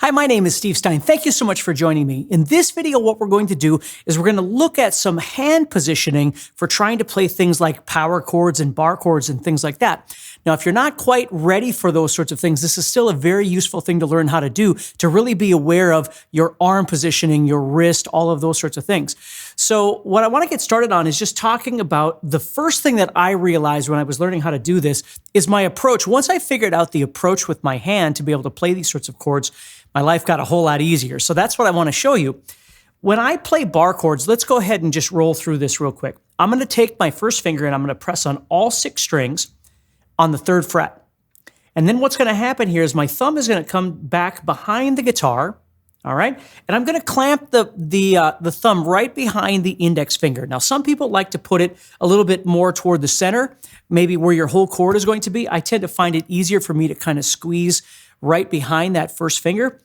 Hi, my name is Steve Stine. Thank you so much for joining me. In this video, what we're going to do is we're going to look at some hand positioning for trying to play things like power chords and bar chords and things like that. Now, if you're not quite ready for those sorts of things, this is still a very useful thing to learn how to do, to really be aware of your arm positioning, your wrist, all of those sorts of things. So what I want to get started on is just talking about the first thing that I realized when I was learning how to do this is my approach. Once I figured out the approach with my hand to be able to play these sorts of chords, my life got a whole lot easier. So that's what I want to show you. When I play bar chords, let's go ahead and just roll through this real quick. I'm going to take my first finger and I'm going to press on all 6 strings on the 3rd fret. And then what's going to happen here is my thumb is going to come back behind the guitar, all right? And I'm going to clamp the thumb right behind the index finger. Now, some people like to put it a little bit more toward the center, maybe where your whole chord is going to be. I tend to find it easier for me to kind of squeeze right behind that first finger.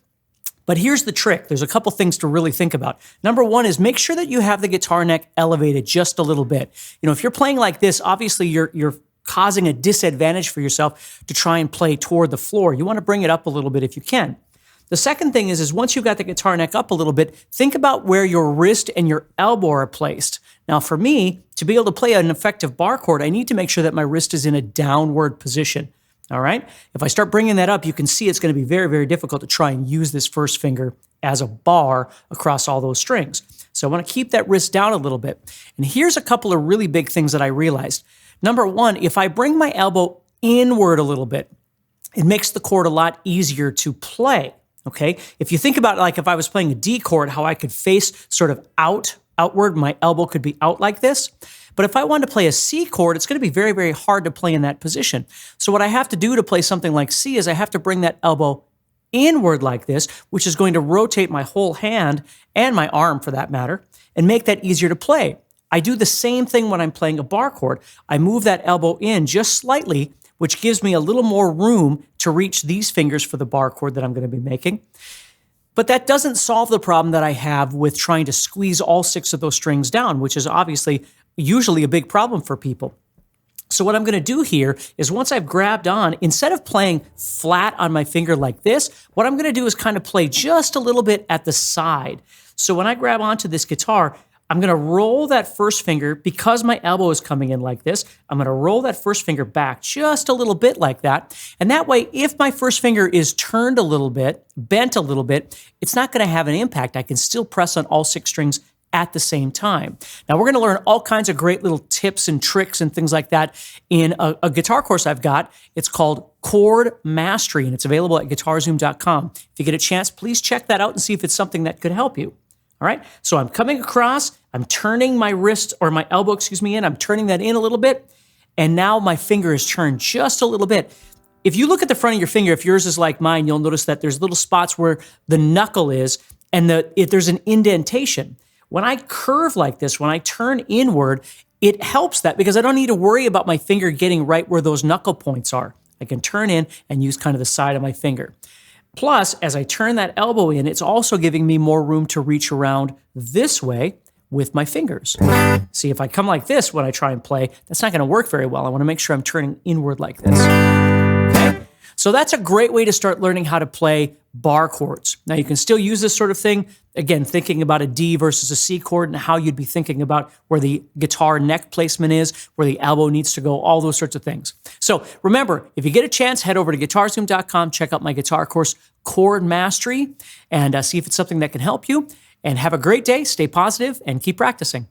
But here's the trick. There's a couple things to really think about. Number one is make sure that you have the guitar neck elevated just a little bit. You know, if you're playing like this, obviously you're causing a disadvantage for yourself to try and play toward the floor. You want to bring it up a little bit if you can. The second thing is once you've got the guitar neck up a little bit, think about where your wrist and your elbow are placed. Now for me, to be able to play an effective bar chord, I need to make sure that my wrist is in a downward position. All right? If I start bringing that up, you can see it's going to be very, very difficult to try and use this first finger as a bar across all those strings. So I want to keep that wrist down a little bit. And here's a couple of really big things that I realized. Number one, if I bring my elbow inward a little bit, it makes the chord a lot easier to play, okay? If you think about it, like if I was playing a D chord, how I could face sort of outward, my elbow could be out like this. But if I wanted to play a C chord, it's going to be very, very hard to play in that position. So what I have to do to play something like C is I have to bring that elbow inward like this, which is going to rotate my whole hand and my arm for that matter, and make that easier to play. I do the same thing when I'm playing a bar chord. I move that elbow in just slightly, which gives me a little more room to reach these fingers for the bar chord that I'm going to be making. But that doesn't solve the problem that I have with trying to squeeze all 6 of those strings down, which is obviously usually a big problem for people. So what I'm going to do here is once I've grabbed on, instead of playing flat on my finger like this, what I'm going to do is kind of play just a little bit at the side. So when I grab onto this guitar, I'm going to roll that first finger, because my elbow is coming in like this, I'm going to roll that first finger back just a little bit like that. And that way, if my first finger is turned a little bit, bent a little bit, it's not going to have an impact. I can still press on all 6 strings at the same time. Now, we're going to learn all kinds of great little tips and tricks and things like that in a guitar course I've got. It's called Chord Mastery, and it's available at guitarzoom.com. If you get a chance, please check that out and see if it's something that could help you. All right, so I'm coming across, I'm turning my wrist, or my elbow, excuse me, in, I'm turning that in a little bit, and now my finger is turned just a little bit. If you look at the front of your finger, if yours is like mine, you'll notice that there's little spots where the knuckle is, and there's an indentation. When I curve like this, when I turn inward, it helps that because I don't need to worry about my finger getting right where those knuckle points are. I can turn in and use kind of the side of my finger. Plus, as I turn that elbow in, it's also giving me more room to reach around this way with my fingers. See, if I come like this when I try and play, that's not going to work very well. I want to make sure I'm turning inward like this. Okay? So that's a great way to start learning how to play bar chords. Now, you can still use this sort of thing, again, thinking about a D versus a C chord and how you'd be thinking about where the guitar neck placement is, where the elbow needs to go, all those sorts of things. So remember, if you get a chance, head over to guitarzoom.com, check out my guitar course, Chord Mastery, and see if it's something that can help you. And have a great day, stay positive, and keep practicing.